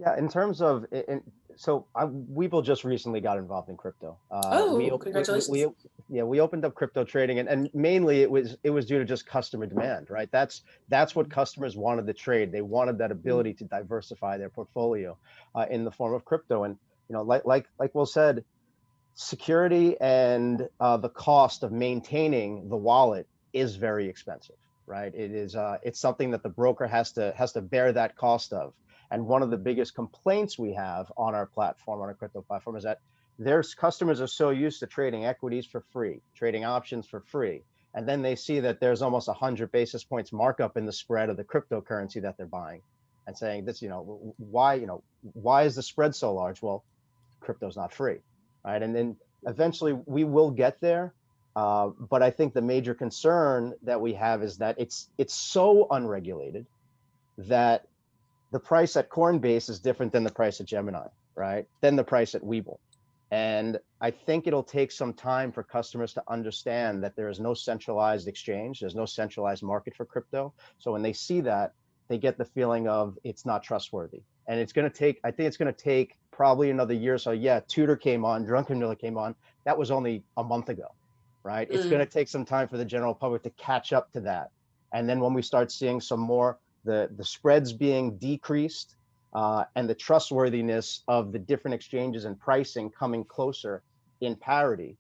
Yeah, in terms of, Webull just recently got involved in crypto. Congratulations. We opened up crypto trading, and mainly it was due to just customer demand, right? That's what customers wanted to trade. They wanted that ability to diversify their portfolio in the form of crypto. And, you know, like Will said, security and the cost of maintaining the wallet is very expensive, right? It is it's something that the broker has to bear that cost of. And one of the biggest complaints we have on our platform, on our crypto platform, is that there's customers are so used to trading equities for free, trading options for free, and then they see that there's almost 100 basis points markup in the spread of the cryptocurrency that they're buying, and saying this, why is the spread so large? Well, crypto's not free, right? And then Eventually, we will get there. But I think the major concern that we have is that it's so unregulated that the price at Coinbase is different than the price at Gemini, right? Then the price at Webull. And I think it'll take some time for customers to understand that there is no centralized exchange. There's no centralized market for crypto. So when they see that, they get the feeling of it's not trustworthy. And it's going to take, I think it's going to take probably another year or so. Yeah, Tudor came on, Drunken Miller came on. That was only a month ago, right? It's going to take some time for the general public to catch up to that. And then when we start seeing some more, the spreads being decreased, and the trustworthiness of the different exchanges and pricing coming closer in parity,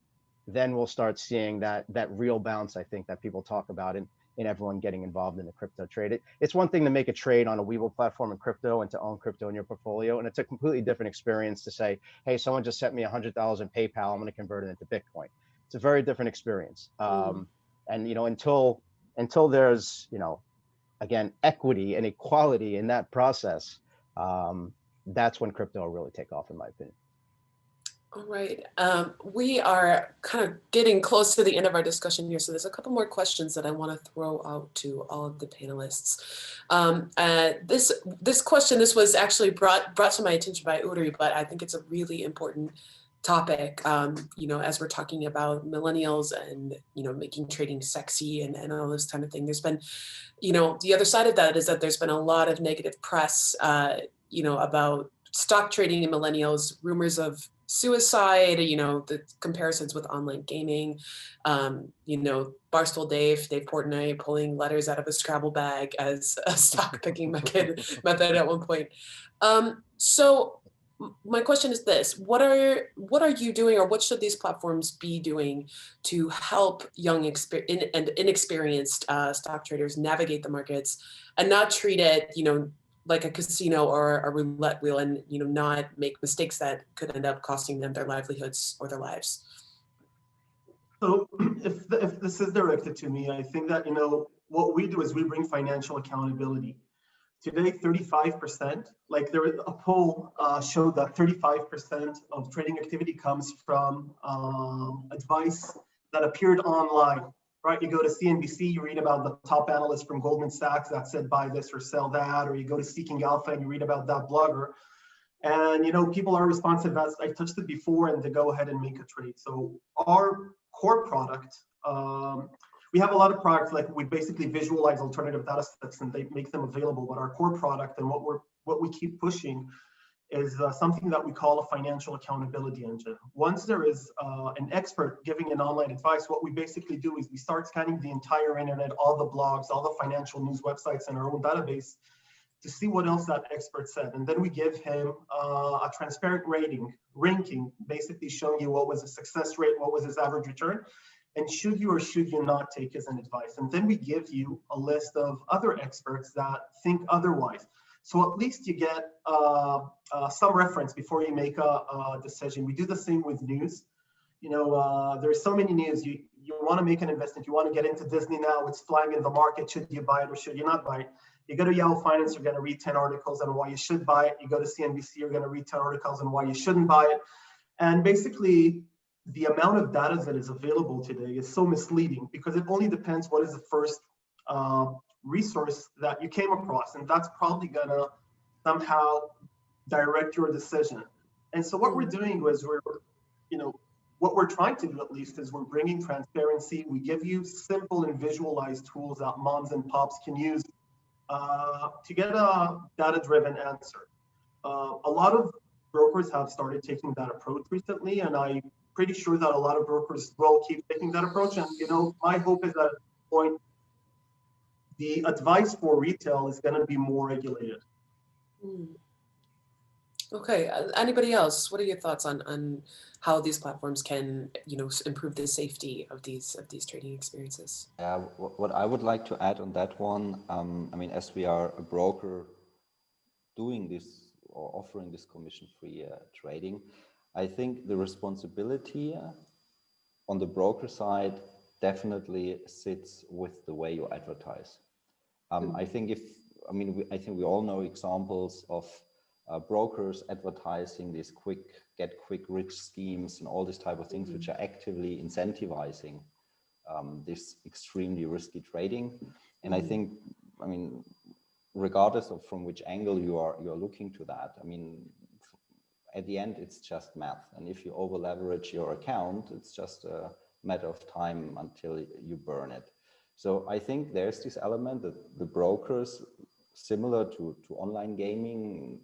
then we'll start seeing that real bounce, I think, that people talk about in everyone getting involved in the crypto trade. It's one thing to make a trade on a Webull platform in crypto and to own crypto in your portfolio. And it's a completely different experience to say, hey, someone just sent me $100 in PayPal, I'm going to convert it into Bitcoin. It's a very different experience. And, until there's, again, equity and equality in that process, that's when crypto will really take off, in my opinion. All right. We are kind of getting close to the end of our discussion here. So there's a couple more questions that I want to throw out to all of the panelists. This question, this was actually brought to my attention by Uri, but I think it's a really important topic, as we're talking about millennials and, making trading sexy and all this kind of thing. There's been, the other side of that is that there's been a lot of negative press, about stock trading in millennials, rumors of suicide, the comparisons with online gaming, Barstool Dave Portnoy pulling letters out of a Scrabble bag as a stock picking method at one point. So my question is this: what are you doing, or what should these platforms be doing to help young and inexperienced stock traders navigate the markets and not treat it, like a casino or a roulette wheel, and not make mistakes that could end up costing them their livelihoods or their lives? So if this is directed to me, I think that what we do is we bring financial accountability. Today, 35%, like there was a poll showed that 35% of trading activity comes from advice that appeared online. Right, you go to CNBC, you read about the top analyst from Goldman Sachs that said buy this or sell that, or you go to Seeking Alpha and you read about that blogger. And people are responsive, as I touched it before, and to go ahead and make a trade. So our core product, we have a lot of products, like we basically visualize alternative data sets and they make them available. But our core product and what we keep pushing is something that we call a financial accountability engine. Once there is an expert giving an online advice, what we basically do is we start scanning the entire internet, all the blogs, all the financial news websites in our own database to see what else that expert said. And then we give him a transparent ranking, basically showing you what was the success rate, what was his average return, and should you or should you not take his advice. And then we give you a list of other experts that think otherwise. So at least you get some reference before you make a decision. We do the same with news. There's so many news. You want to make an investment. You want to get into Disney now. It's flying in the market. Should you buy it or should you not buy it? You go to Yahoo Finance, you're going to read 10 articles on why you should buy it. You go to CNBC, you're going to read 10 articles on why you shouldn't buy it. And basically, the amount of data that is available today is so misleading because it only depends what is the first resource that you came across, and that's probably gonna somehow direct your decision. And so what we're doing is what we're trying to do at least is we're bringing transparency. We give you simple and visualized tools that moms and pops can use to get a data-driven answer. A lot of brokers have started taking that approach recently, and I'm pretty sure that a lot of brokers will keep taking that approach. And my hope is that at this point, the advice for retail is going to be more regulated. Okay. Anybody else? What are your thoughts on how these platforms can, improve the safety of these trading experiences? Yeah, what I would like to add on that one, as we are a broker doing this or offering this commission-free trading, I think the responsibility on the broker side definitely sits with the way you advertise. I think we all know examples of brokers advertising these get quick rich schemes and all these type of things, which are actively incentivizing this extremely risky trading. And I think, I mean, regardless of from which angle you are looking to that, I mean, at the end, it's just math. And if you over leverage your account, it's just a matter of time until you burn it. So I think there's this element that the brokers, similar to online gaming,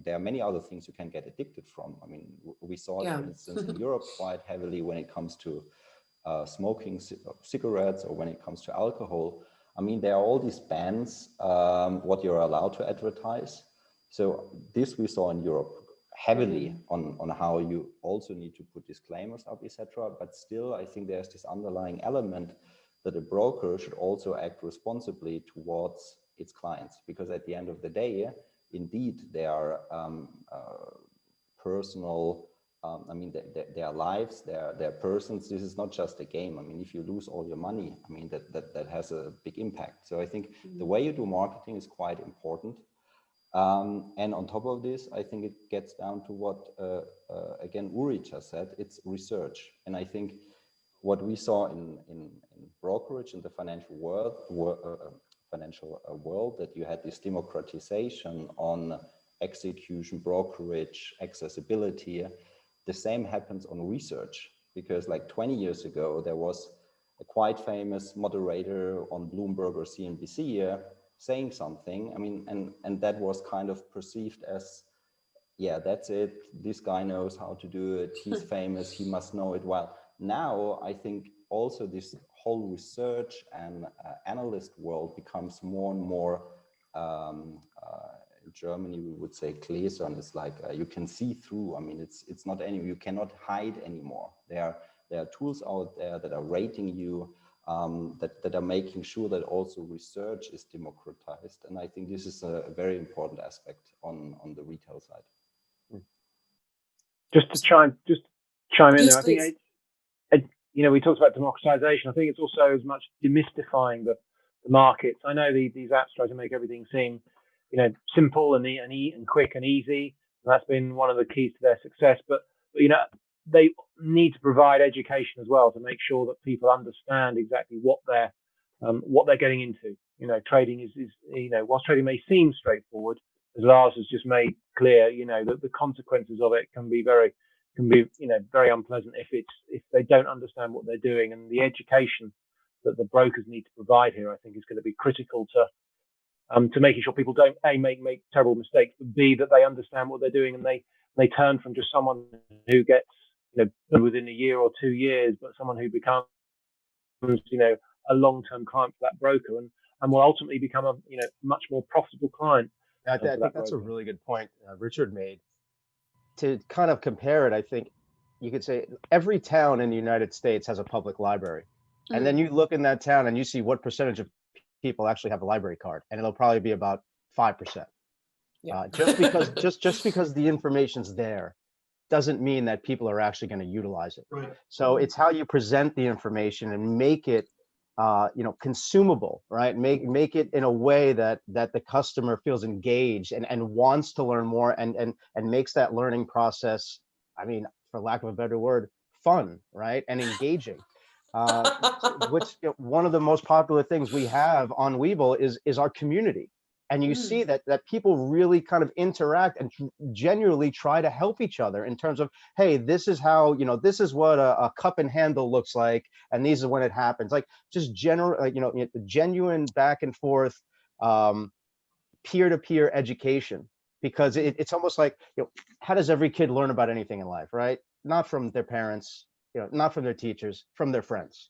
there are many other things you can get addicted from. I mean, we saw it, for instance, in Europe quite heavily when it comes to smoking cigarettes or when it comes to alcohol. I mean, there are all these bans, what you're allowed to advertise. So this we saw in Europe heavily on how you also need to put disclaimers up, etc. But still, I think there's this underlying element that a broker should also act responsibly towards its clients, because at the end of the day, indeed, they are personal. I mean, their lives, their persons. This is not just a game. I mean, if you lose all your money, I mean, that has a big impact. So I think the way you do marketing is quite important. And on top of this, I think it gets down to what, again, Uri just said, it's research. And I think what we saw in brokerage in the financial world, that you had this democratization on execution, brokerage, accessibility. The same happens on research, because like 20 years ago, there was a quite famous moderator on Bloomberg or CNBC saying something. I mean, and that was kind of perceived as, yeah, that's it. This guy knows how to do it. He's famous. He must know it well. Now, I think also this whole research and analyst world becomes more and more, in Germany, we would say Gläsern. It's like you can see through. I mean, it's not any, you cannot hide anymore. There are tools out there that are rating you, that are making sure that also research is democratized. And I think this is a very important aspect on the retail side. Just to chime in there, I please. think you know, we talked about democratization. I think it's also as much demystifying the markets. I know these apps try to make everything seem, you know, simple and quick and easy. And that's been one of the keys to their success. But you know, they need to provide education as well to make sure that people understand exactly what they're getting into. You know, trading is you know, whilst trading may seem straightforward, as Lars has just made clear, you know, that the consequences of it can be very unpleasant if they don't understand what they're doing. And the education that the brokers need to provide here, I think, is going to be critical to making sure people don't make terrible mistakes, but B, that they understand what they're doing and they turn from just someone who gets, you know, within a year or 2 years, but someone who becomes, you know, a long-term client for that broker and will ultimately become a, you know, much more profitable client. I think that's broker. a really good point Richard made. To kind of compare it, I think you could say every town in the United States has a public library. And then you look in that town and you see what percentage of people actually have a library card, and it'll probably be about 5%. Yeah. Just because the information's there doesn't mean that people are actually going to utilize it. Right. So it's how you present the information and make it you know, consumable, right? Make it in a way that the customer feels engaged and wants to learn more and makes that learning process, I mean, for lack of a better word, fun, right? And engaging. Which, you know, one of the most popular things we have on Webull is our community. And you see that people really kind of interact and genuinely try to help each other in terms of, hey, this is how, you know, this is what a cup and handle looks like, and these are when it happens. Like just general, you know, genuine back and forth, peer-to-peer education, because it's almost like, you know, how does every kid learn about anything in life, right? Not from their parents, you know, not from their teachers, from their friends.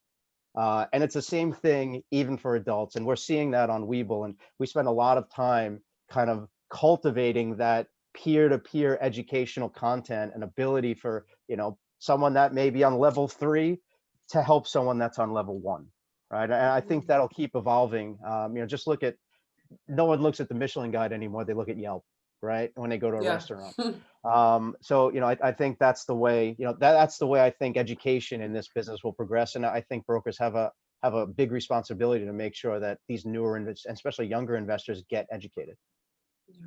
And it's the same thing even for adults. And we're seeing that on Webull. And we spend a lot of time kind of cultivating that peer-to-peer educational content and ability for, you know, someone that may be on level 3 to help someone that's on level 1, right? And I think that'll keep evolving. You know, just look at, no one looks at the Michelin guide anymore. They look at Yelp, right? When they go to a restaurant. So, you know, I think that's the way, you know, that's the way I think education in this business will progress. And I think brokers have a big responsibility to make sure that these newer and especially younger investors get educated. Yeah.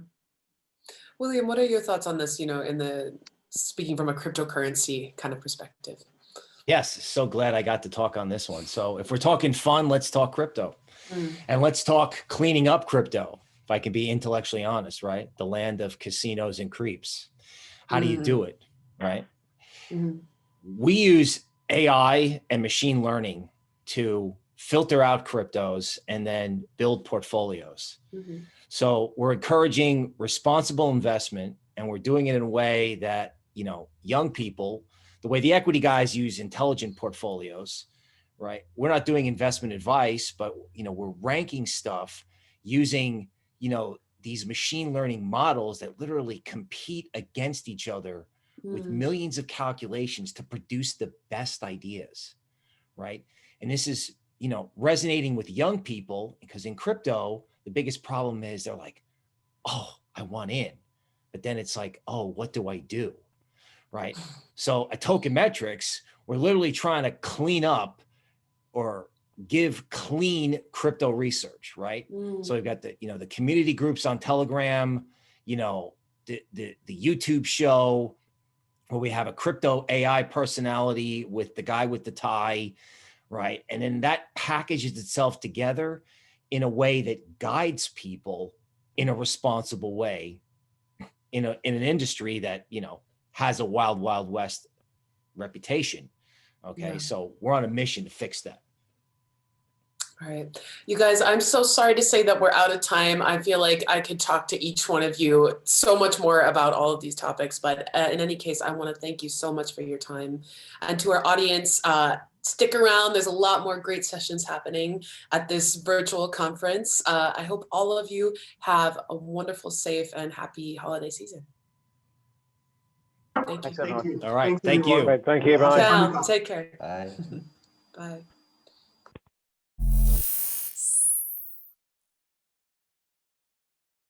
William, what are your thoughts on this, in the speaking from a cryptocurrency kind of perspective? Yes, so glad I got to talk on this one. So if we're talking fun, let's talk crypto. And let's talk cleaning up crypto, if I can be intellectually honest, right? The land of casinos and creeps. How do you do it, right? We use AI and machine learning to filter out cryptos and then build portfolios. So we're encouraging responsible investment, and we're doing it in a way that, young people, the way the equity guys use intelligent portfolios, right? We're not doing investment advice, but, we're ranking stuff using, these machine learning models that literally compete against each other with millions of calculations to produce the best ideas, right? And this is, resonating with young people, because in crypto, the biggest problem is they're like, oh, I want in. But then it's like, oh, what do I do? Right? So at Token Metrics, we're literally trying to clean up or give clean crypto research, right? So we've got the, the community groups on Telegram, the YouTube show where we have a crypto AI personality with the guy with the tie, right? And then that packages itself together in a way that guides people in a responsible way in an industry that, has a wild, wild west reputation. Okay. Yeah. So we're on a mission to fix that. All right. You guys, I'm so sorry to say that we're out of time. I feel like I could talk to each one of you so much more about all of these topics, but in any case, I want to thank you so much for your time. And to our audience, stick around. There's a lot more great sessions happening at this virtual conference. I hope all of you have a wonderful, safe, and happy holiday season. Thank you. Thanks, everyone. All right. Thank you. Thank you. Bye. Ciao. Take care. Bye. Bye.